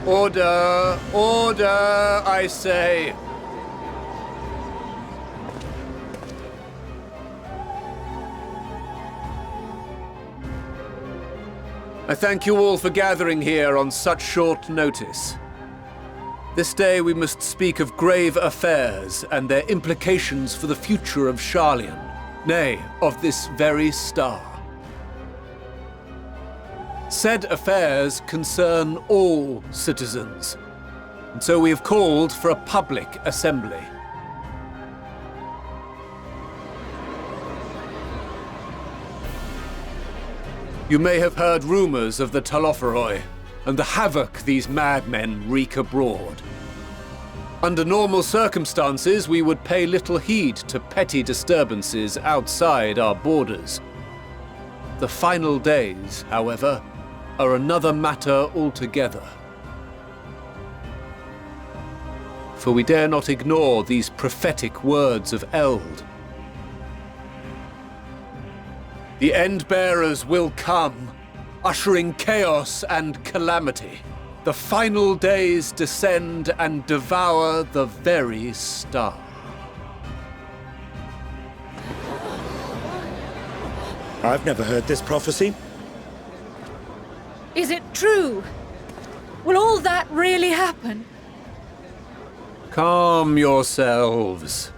Order! Order, I say! I thank you all for gathering here on such short notice. This day we must speak of grave affairs and their implications for the future of Sharlayan, nay, of this very star. Said affairs concern all citizens, and so we have called for a public assembly. You may have heard rumors of the Telophoroi and the havoc these madmen wreak abroad. Under normal circumstances, we would pay little heed to petty disturbances outside our borders. The final days, however, are another matter altogether. For we dare not ignore these prophetic words of Eld. The End-Bearers will come, ushering chaos and calamity. The final days descend and devour the very star. I've never heard this prophecy. Is it true? Will all that really happen? Calm yourselves.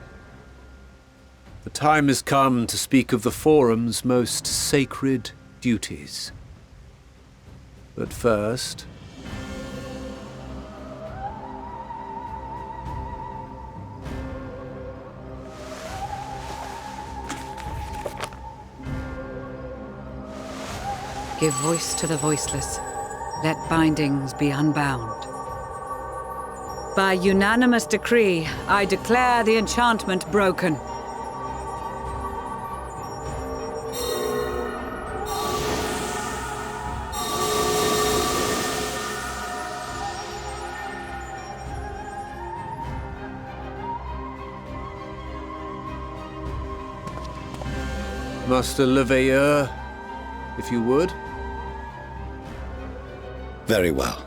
The time has come to speak of the Forum's most sacred duties. But first... Give voice to the voiceless. Let bindings be unbound. By unanimous decree, I declare the enchantment broken. Master Leveilleur, if you would. Very well.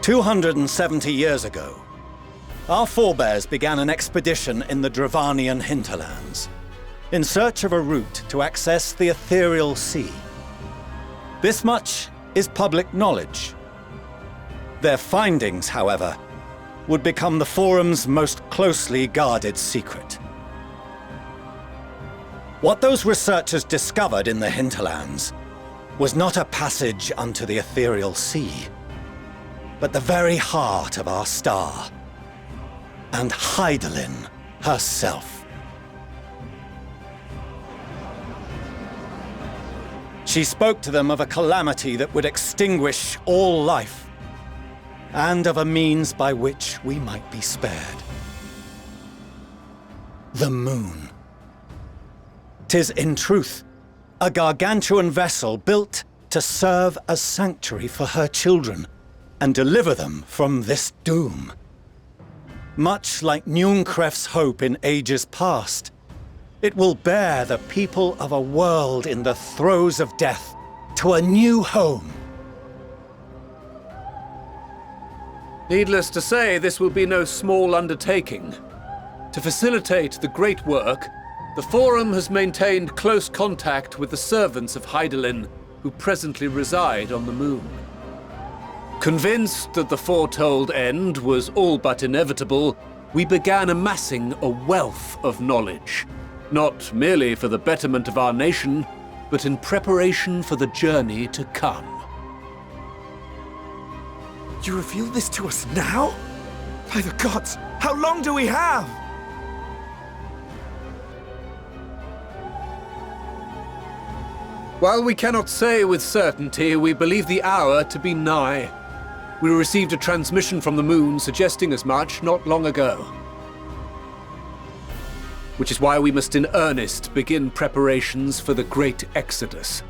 "270 years ago, our forebears began an expedition in the Dravanian hinterlands, in search of a route to access the ethereal sea. This much is public knowledge. Their findings, however, would become the Forum's most closely guarded secret. What those researchers discovered in the hinterlands was not a passage unto the ethereal sea, but the very heart of our star, and Hydaelyn herself. She spoke to them of a calamity that would extinguish all life, and of a means by which we might be spared. The moon. 'Tis in truth a gargantuan vessel built to serve as sanctuary for her children and deliver them from this doom. Much like Nunkref's hope in ages past, it will bear the people of a world in the throes of death to a new home. Needless to say, this will be no small undertaking. To facilitate the great work, the Forum has maintained close contact with the servants of Hydaelyn, who presently reside on the moon. Convinced that the foretold end was all but inevitable, we began amassing a wealth of knowledge, not merely for the betterment of our nation, but in preparation for the journey to come. You reveal this to us now? By the gods, how long do we have? While we cannot say with certainty, we believe the hour to be nigh. We received a transmission from the moon suggesting as much not long ago. Which is why we must in earnest begin preparations for the great exodus.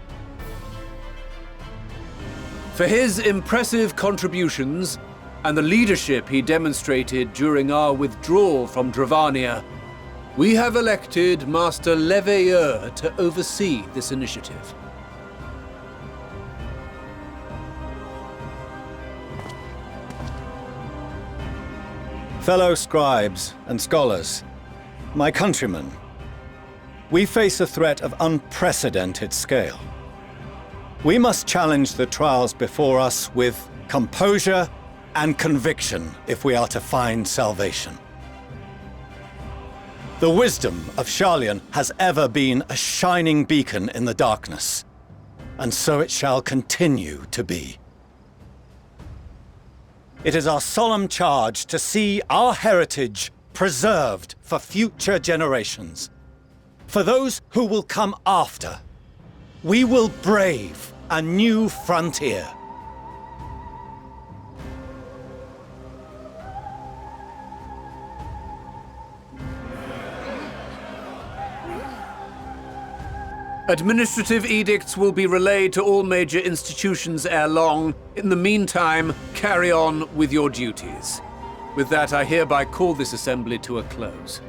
For his impressive contributions and the leadership he demonstrated during our withdrawal from Dravania, we have elected Master Leveilleur to oversee this initiative. Fellow scribes and scholars, my countrymen, we face a threat of unprecedented scale. We must challenge the trials before us with composure and conviction if we are to find salvation. The wisdom of Sharlayan has ever been a shining beacon in the darkness, and so it shall continue to be. It is our solemn charge to see our heritage preserved for future generations. For those who will come after, we will brave a new frontier. Administrative edicts will be relayed to all major institutions ere long. In the meantime, carry on with your duties. With that, I hereby call this assembly to a close.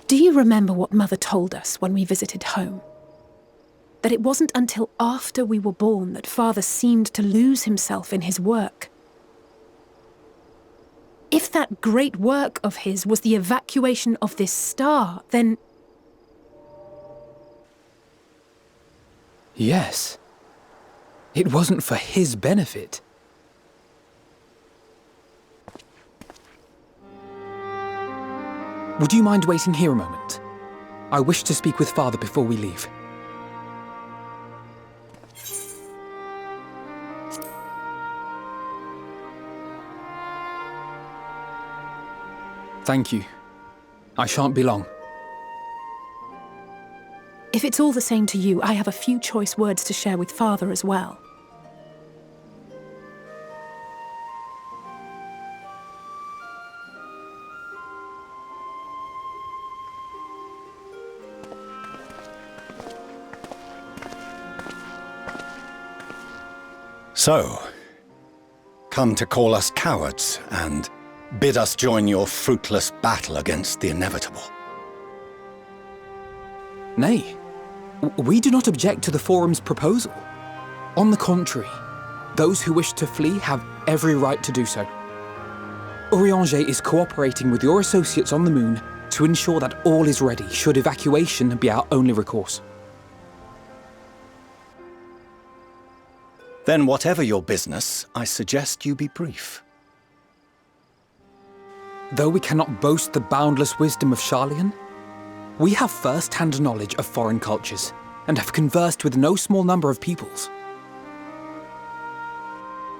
Do you remember what Mother told us when we visited home? That it wasn't until after we were born that Father seemed to lose himself in his work. If that great work of his was the evacuation of this star, then... Yes. It wasn't for his benefit. Would you mind waiting here a moment? I wish to speak with Father before we leave. Thank you. I shan't be long. If it's all the same to you, I have a few choice words to share with Father as well. So, come to call us cowards and bid us join your fruitless battle against the inevitable. Nay, we do not object to the Forum's proposal. On the contrary, those who wish to flee have every right to do so. Urianger is cooperating with your associates on the moon to ensure that all is ready should evacuation be our only recourse. Then whatever your business, I suggest you be brief. Though we cannot boast the boundless wisdom of Charlian, we have first-hand knowledge of foreign cultures and have conversed with no small number of peoples.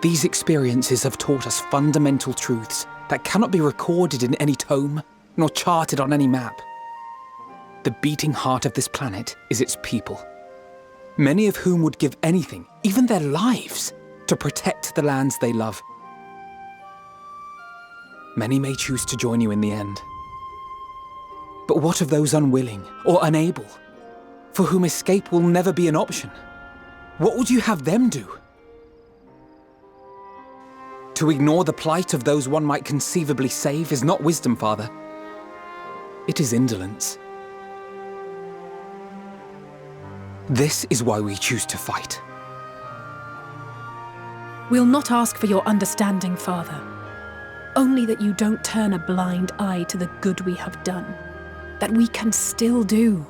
These experiences have taught us fundamental truths that cannot be recorded in any tome, nor charted on any map. The beating heart of this planet is its people, many of whom would give anything, even their lives, to protect the lands they love. Many may choose to join you in the end. But what of those unwilling or unable, for whom escape will never be an option? What would you have them do? To ignore the plight of those one might conceivably save is not wisdom, Father. It is indolence. This is why we choose to fight. We'll not ask for your understanding, Father. Only that you don't turn a blind eye to the good we have done, that we can still do.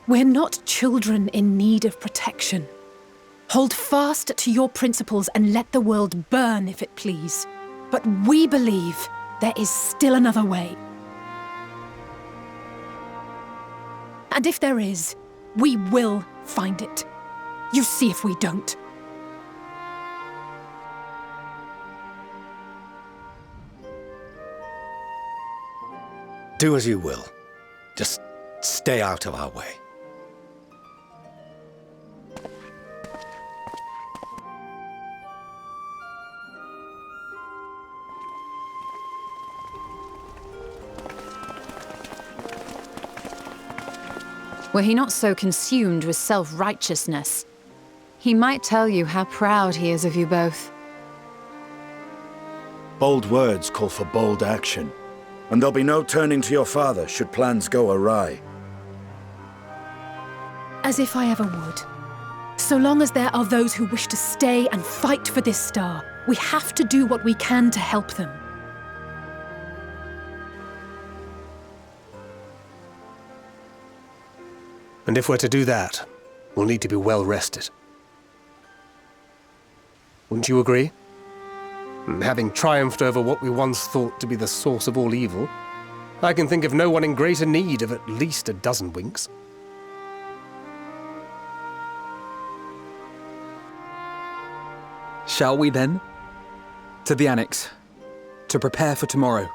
We're not children in need of protection. Hold fast to your principles and let the world burn if it please. But we believe there is still another way. And if there is, we will find it. You see if we don't. Do as you will. Just stay out of our way. Were he not so consumed with self-righteousness, he might tell you how proud he is of you both. Bold words call for bold action, and there'll be no turning to your father should plans go awry. As if I ever would. So long as there are those who wish to stay and fight for this star, we have to do what we can to help them. And if we're to do that, we'll need to be well rested. Wouldn't you agree? And having triumphed over what we once thought to be the source of all evil, I can think of no one in greater need of at least a dozen winks. Shall we then? To the Annex, to prepare for tomorrow.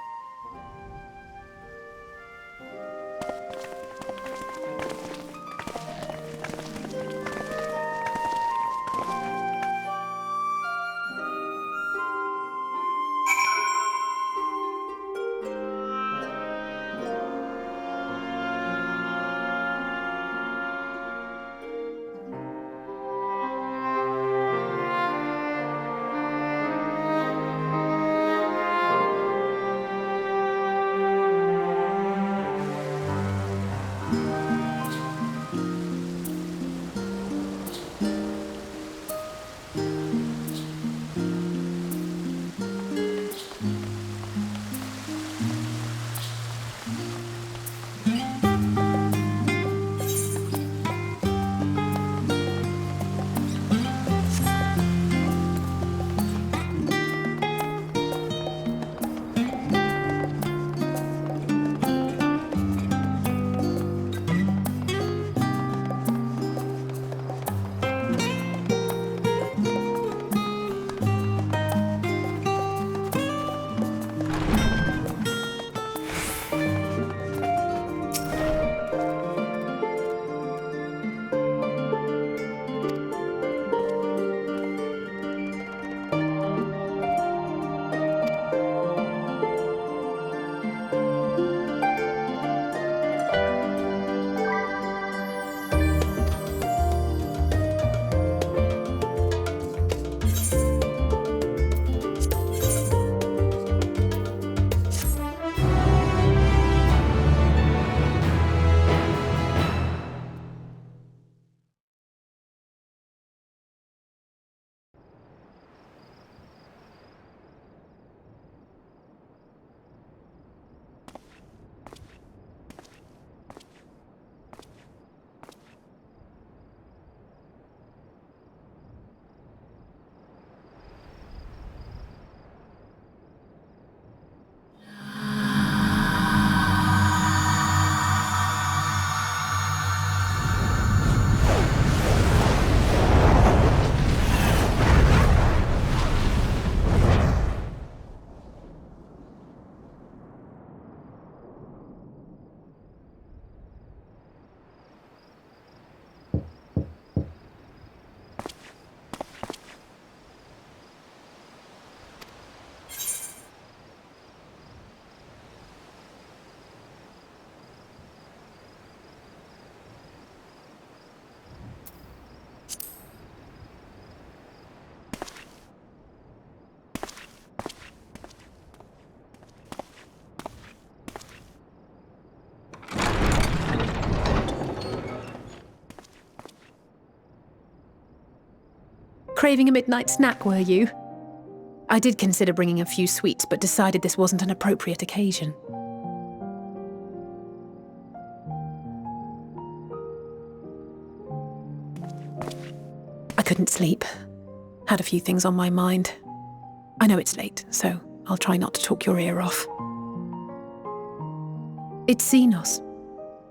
Craving a midnight snack, were you? I did consider bringing a few sweets, but decided this wasn't an appropriate occasion. I couldn't sleep. Had a few things on my mind. I know it's late, so I'll try not to talk your ear off. It's Xenos.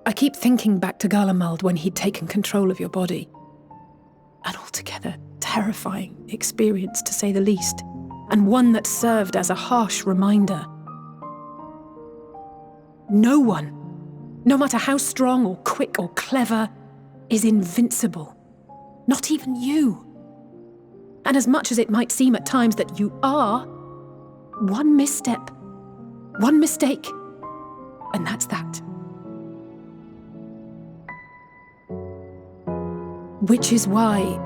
I keep thinking back to Garlemald when he'd taken control of your body. An altogether terrifying experience, to say the least, and one that served as a harsh reminder. No one, no matter how strong or quick or clever, is invincible. Not even you. And as much as it might seem at times that you are, one misstep, one mistake, and that's that. Which is why,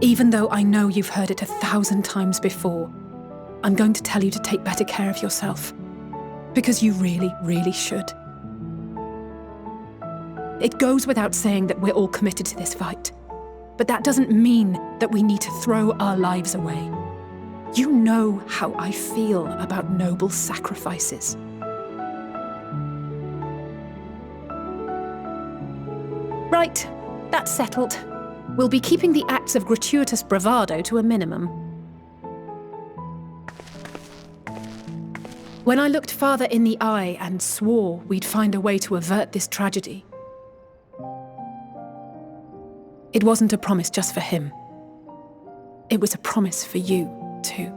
even though I know you've heard it 1,000 times before, I'm going to tell you to take better care of yourself. Because you really, really should. It goes without saying that we're all committed to this fight. But that doesn't mean that we need to throw our lives away. You know how I feel about noble sacrifices. Right, that's settled. We'll be keeping the acts of gratuitous bravado to a minimum. When I looked father in the eye and swore we'd find a way to avert this tragedy, it wasn't a promise just for him. It was a promise for you, too.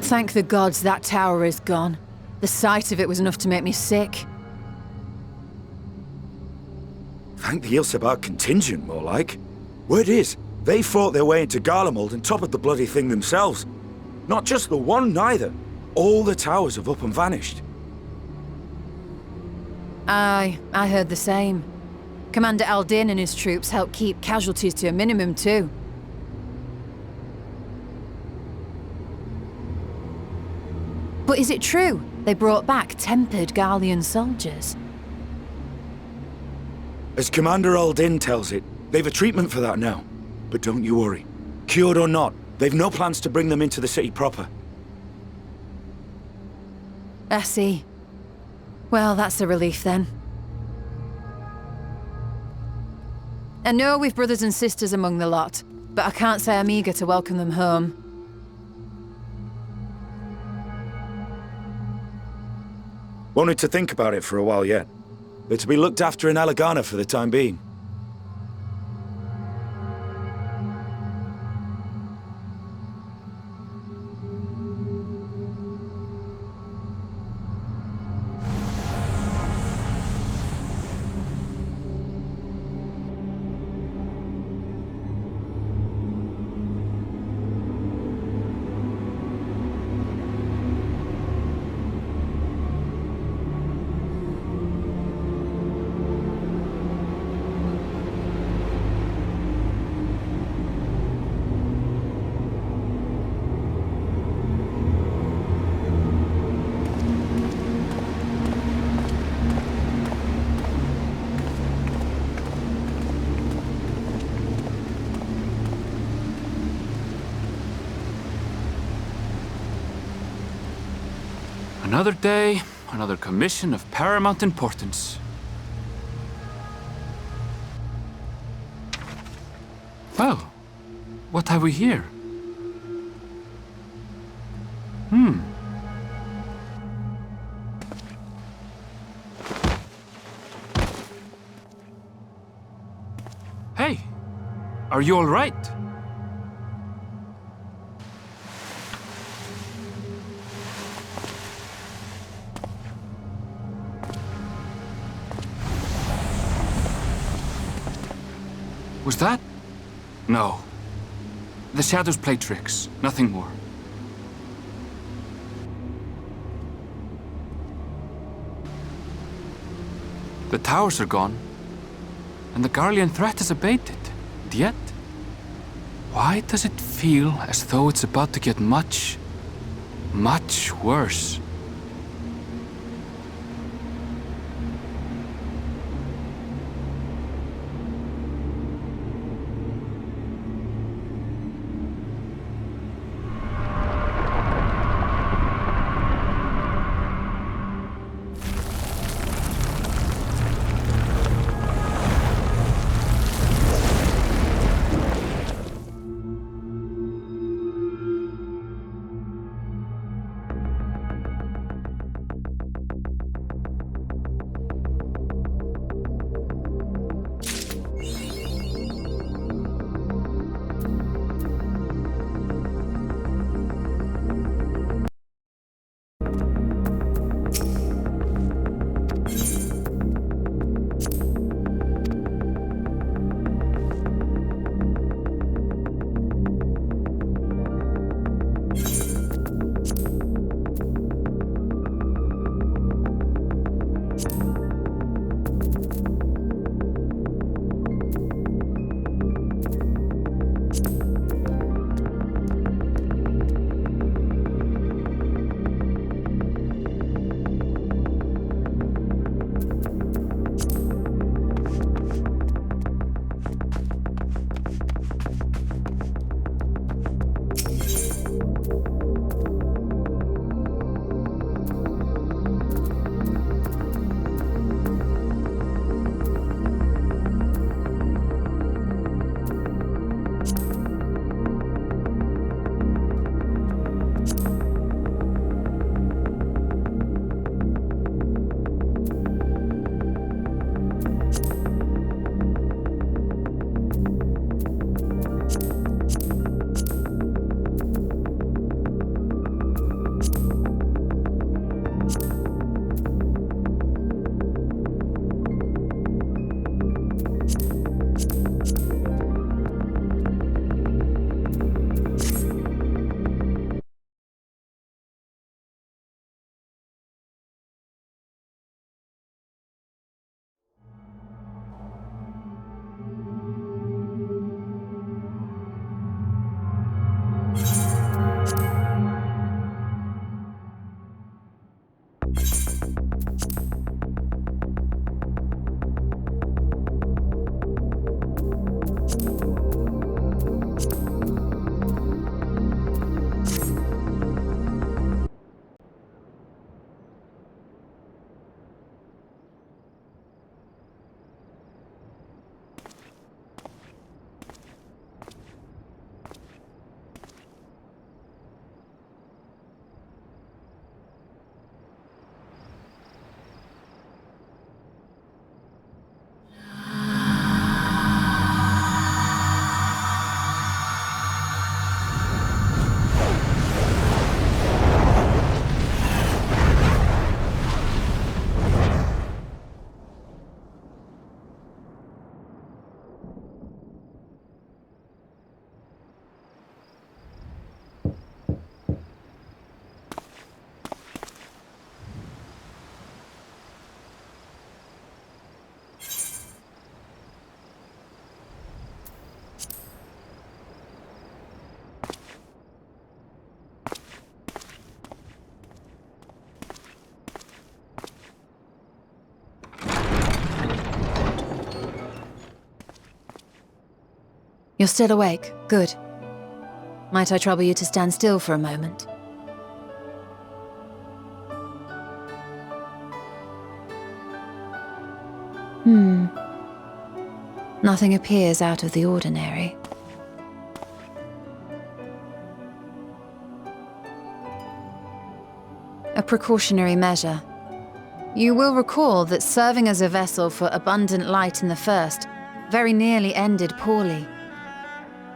Thank the gods that tower is gone. The sight of it was enough to make me sick. Thank the Ilsebar contingent, more like. Word is, they fought their way into Garlemald and toppled the bloody thing themselves. Not just the one, neither. All the towers have up and vanished. Aye, I heard the same. Commander Aldin and his troops helped keep casualties to a minimum too. But is it true they brought back tempered Garlean soldiers? As Commander Aldin tells it, they've a treatment for that now. But don't you worry. Cured or not, they've no plans to bring them into the city proper. I see. Well, that's a relief then. I know we've brothers and sisters among the lot, but I can't say I'm eager to welcome them home. Wanted to think about it for a while yet. They're to be looked after in Alagana for the time being. Another day, another commission of paramount importance. Well, what have we here? Hey, are you all right? Was that? No. The shadows play tricks, nothing more. The towers are gone, and the Garlean threat is abated. And yet, why does it feel as though it's about to get much, much worse? You're still awake. Good. Might I trouble you to stand still for a moment? Nothing appears out of the ordinary. A precautionary measure. You will recall that serving as a vessel for abundant light in the First very nearly ended poorly.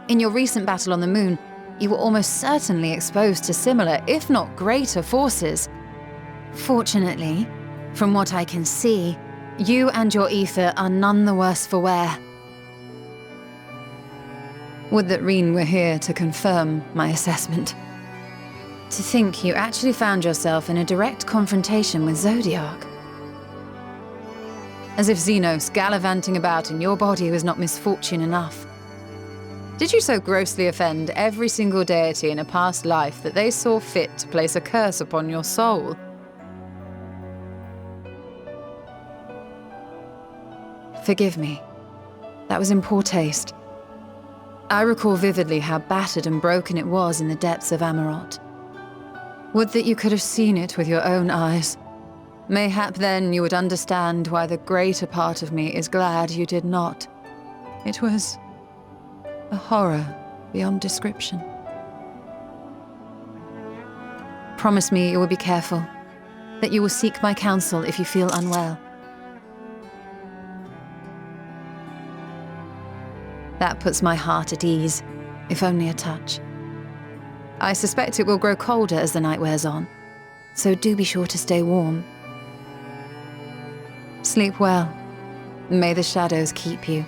In your recent battle on the moon, you were almost certainly exposed to similar, if not greater, forces. Fortunately, from what I can see, you and your ether are none the worse for wear. Would that Reen were here to confirm my assessment. To think you actually found yourself in a direct confrontation with Zodiark. As if Xenos gallivanting about in your body was not misfortune enough. Did you so grossly offend every single deity in a past life that they saw fit to place a curse upon your soul? Forgive me. That was in poor taste. I recall vividly how battered and broken it was in the depths of Amarot. Would that you could have seen it with your own eyes. Mayhap then you would understand why the greater part of me is glad you did not. It was a horror beyond description. Promise me you will be careful, that you will seek my counsel if you feel unwell. That puts my heart at ease, if only a touch. I suspect it will grow colder as the night wears on, so do be sure to stay warm. Sleep well. May the shadows keep you.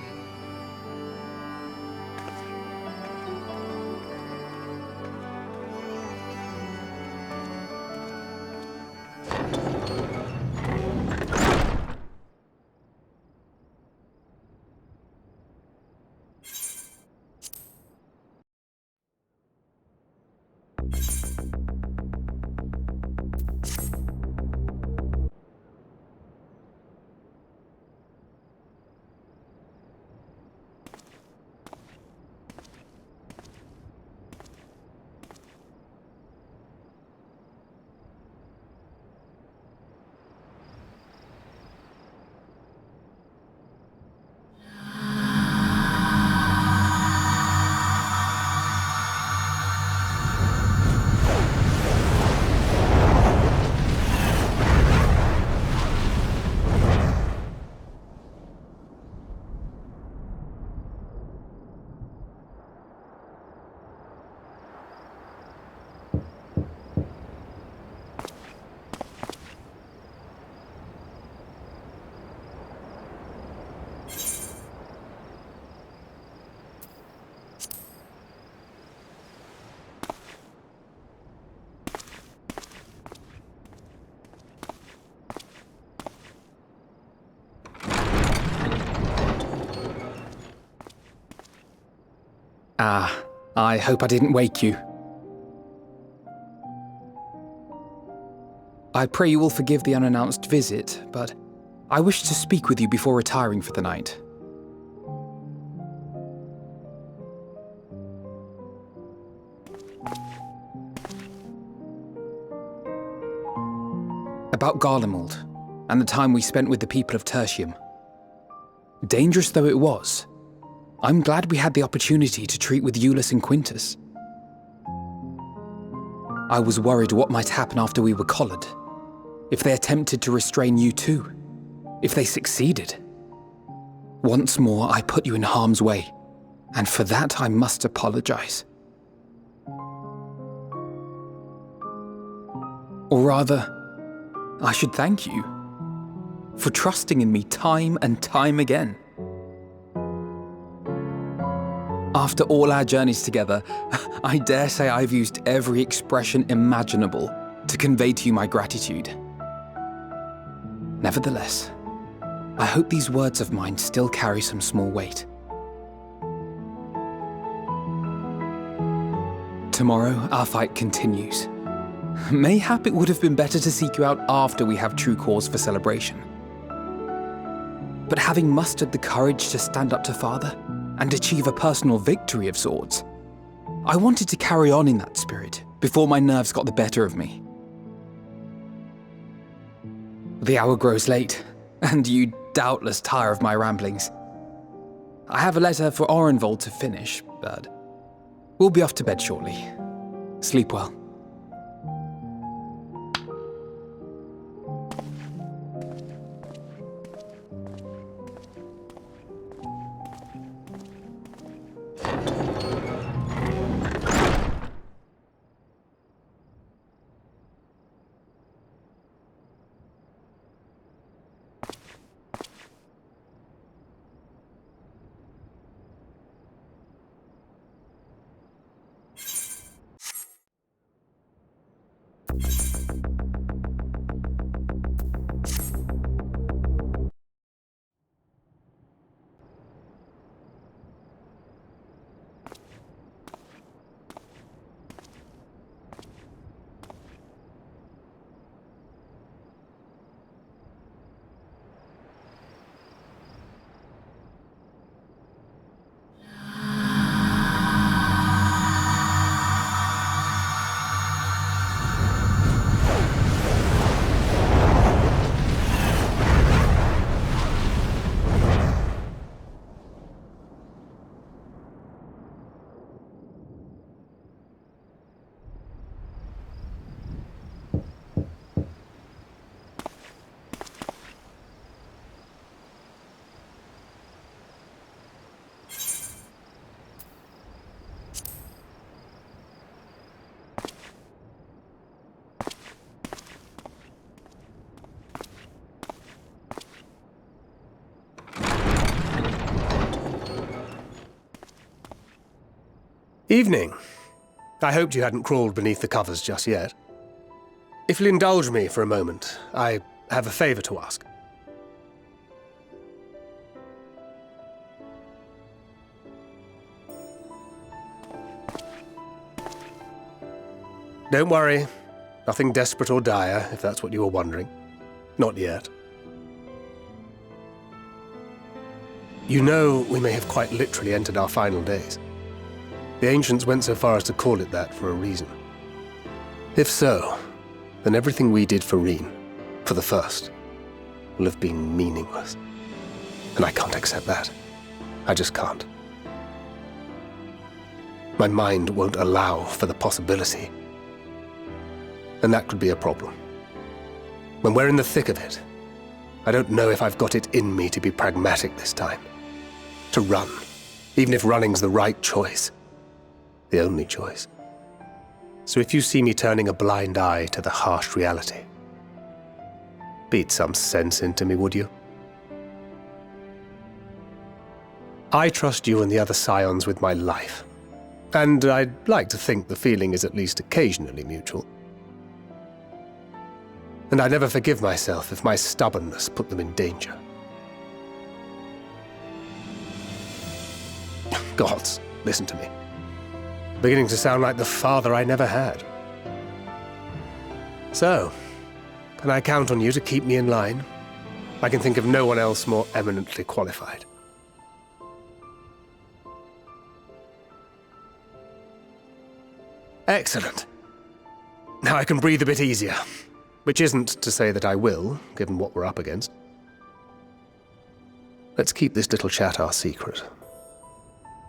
I hope I didn't wake you. I pray you will forgive the unannounced visit, but I wish to speak with you before retiring for the night. About Garlemald, and the time we spent with the people of Tertium. Dangerous though it was, I'm glad we had the opportunity to treat with Eulus and Quintus. I was worried what might happen after we were collared. If they attempted to restrain you too. If they succeeded. Once more, I put you in harm's way, and for that I must apologize. Or rather, I should thank you for trusting in me time and time again. After all our journeys together, I dare say I've used every expression imaginable to convey to you my gratitude. Nevertheless, I hope these words of mine still carry some small weight. Tomorrow, our fight continues. Mayhap it would have been better to seek you out after we have true cause for celebration. But having mustered the courage to stand up to Father, and achieve a personal victory of sorts, I wanted to carry on in that spirit before my nerves got the better of me. The hour grows late, and you doubtless tire of my ramblings. I have a letter for Orenvold to finish, but we'll be off to bed shortly. Sleep well. Evening. I hoped you hadn't crawled beneath the covers just yet. If you'll indulge me for a moment, I have a favor to ask. Don't worry. Nothing desperate or dire, if that's what you were wondering. Not yet. You know, we may have quite literally entered our final days. The ancients went so far as to call it that for a reason. If so, then everything we did for Reen, for the first, will have been meaningless. And I can't accept that. I just can't. My mind won't allow for the possibility. And that could be a problem. When we're in the thick of it, I don't know if I've got it in me to be pragmatic this time. To run, even if running's the right choice. The only choice. So if you see me turning a blind eye to the harsh reality, beat some sense into me, would you? I trust you and the other Scions with my life. And I'd like to think the feeling is at least occasionally mutual. And I never forgive myself if my stubbornness put them in danger. Gods, listen to me. Beginning to sound like the father I never had. So, can I count on you to keep me in line? I can think of no one else more eminently qualified. Excellent. Now I can breathe a bit easier. Which isn't to say that I will, given what we're up against. Let's keep this little chat our secret.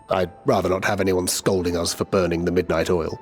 I'd rather not have anyone scolding us for burning the midnight oil.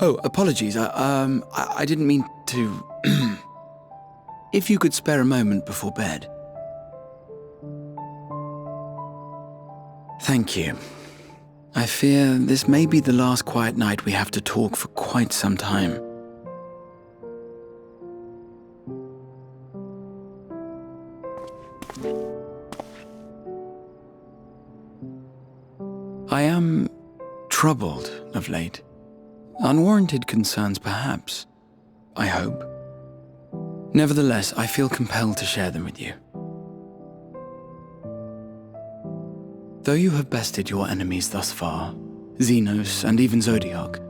Oh, apologies. I didn't mean to... If you could spare a moment before bed. Thank you. I fear this may be the last quiet night we have to talk for quite some time. I am troubled of late. Unwarranted concerns, perhaps. I hope. Nevertheless, I feel compelled to share them with you. Though you have bested your enemies thus far, Xenos and even Zodiac,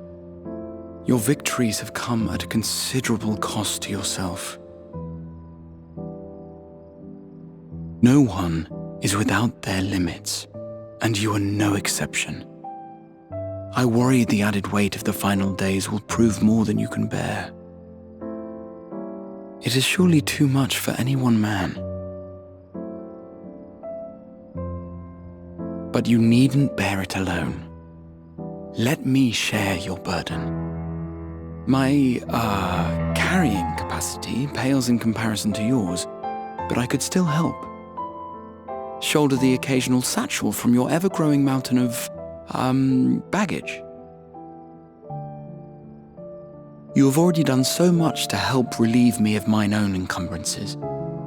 your victories have come at a considerable cost to yourself. No one is without their limits, and you are no exception. I worry the added weight of the final days will prove more than you can bear. It is surely too much for any one man. But you needn't bear it alone. Let me share your burden. My, carrying capacity pales in comparison to yours, but I could still help. Shoulder the occasional satchel from your ever-growing mountain of, baggage. You have already done so much to help relieve me of mine own encumbrances.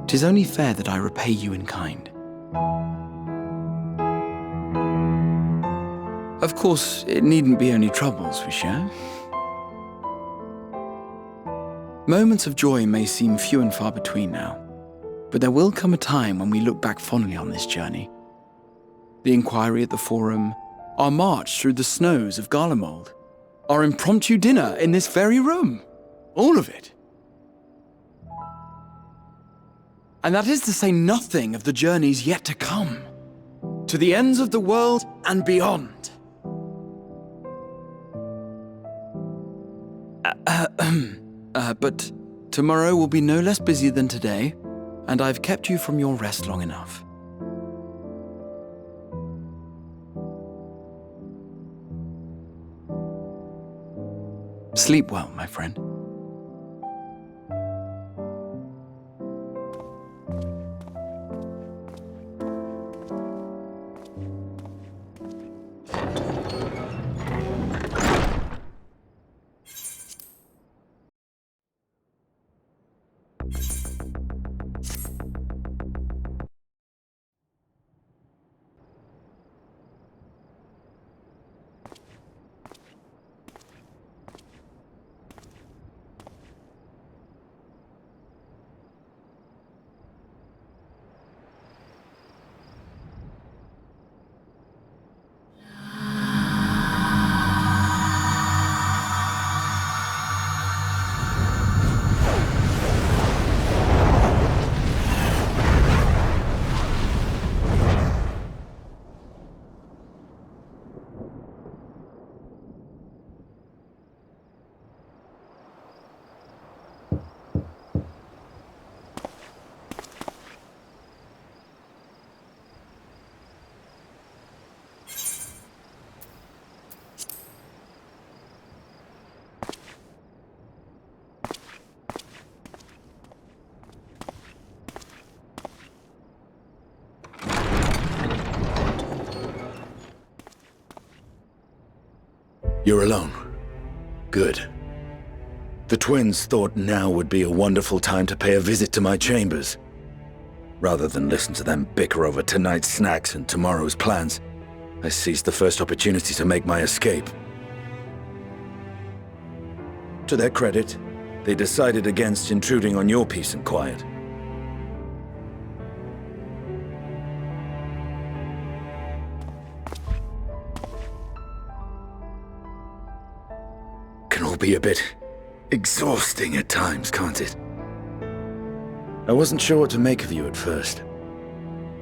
'Tis only fair that I repay you in kind. Of course, it needn't be only troubles we share. Moments of joy may seem few and far between now, but there will come a time when we look back fondly on this journey. The inquiry at the Forum, our march through the snows of Garlemald, our impromptu dinner in this very room. All of it. And that is to say nothing of the journeys yet to come, to the ends of the world and beyond. But tomorrow will be no less busy than today, and I've kept you from your rest long enough. Sleep well, my friend. You're alone. Good. The twins thought now would be a wonderful time to pay a visit to my chambers. Rather than listen to them bicker over tonight's snacks and tomorrow's plans, I seized the first opportunity to make my escape. To their credit, they decided against intruding on your peace and quiet. Can all be a bit exhausting at times, can't it? I wasn't sure what to make of you at first.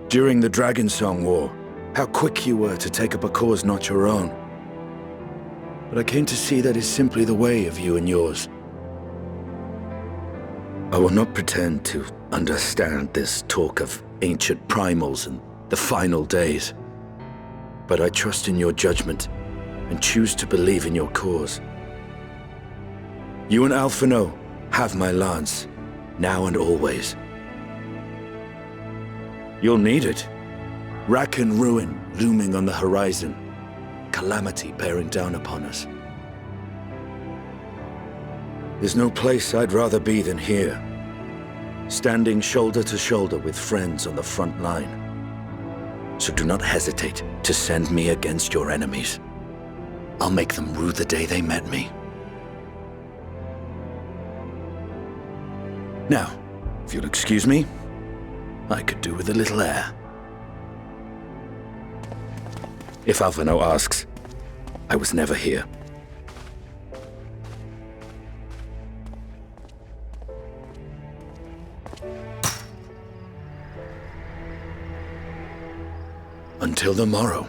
During the Dragon Song War, how quick you were to take up a cause not your own. But I came to see that is simply the way of you and yours. I will not pretend to understand this talk of ancient primals and the final days. But I trust in your judgment and choose to believe in your cause. You and Alphino have my lance, now and always. You'll need it. Rack and ruin looming on the horizon. Calamity bearing down upon us. There's no place I'd rather be than here. Standing shoulder to shoulder with friends on the front line. So do not hesitate to send me against your enemies. I'll make them rue the day they met me. Now, if you'll excuse me, I could do with a little air. If Alphino asks, I was never here. Until the morrow.